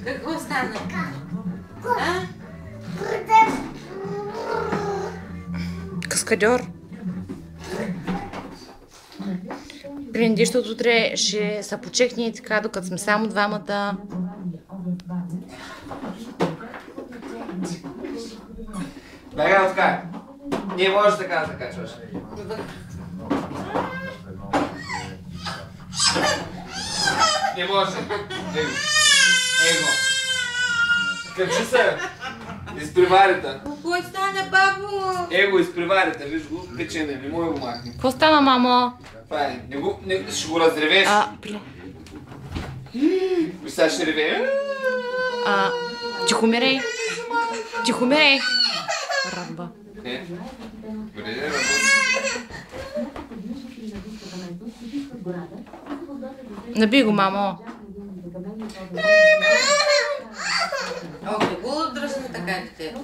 Какво стана? Каскадьор. Приндищото утре ще са почекни и така, докато сме само двамата. Бега откай! Не можеш така да качваш. Не може. Его. Качи се. Изпреварите. Какво стана, бабо? Его, изпреварите. Виж го, печене. Не мога го махне. Какво стана, мамо? Това е. Ще го разревеш. И сега ще реве. Тихомирей. Тихомирей. Рабба. Добре, рабба. Наби го, мамо. О, не го дръсни така, детето.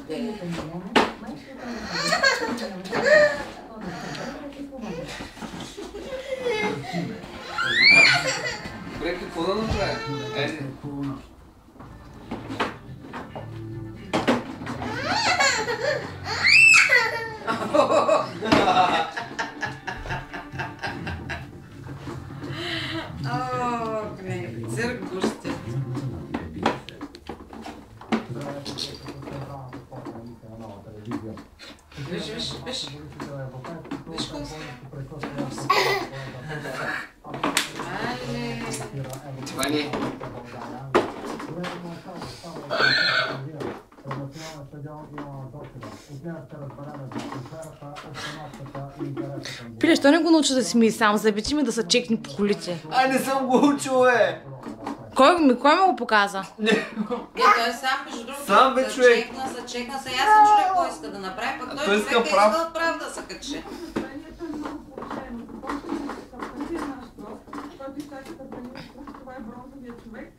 Добре, какво да направя? Айде. Цирк гущи. Виж, виж, виж. Виж колко си. Това не е. Пиле, що не го научи да си мисли сам? Забичи ми да са чекни по колите. Не съм го учил, Кой ме го показа? Той сам, между другото, сам бе, човек. зачекна се. Аз съм човек, кой иска да направи, пък той човек е искал прав да се качи. Това е бронзовия човек.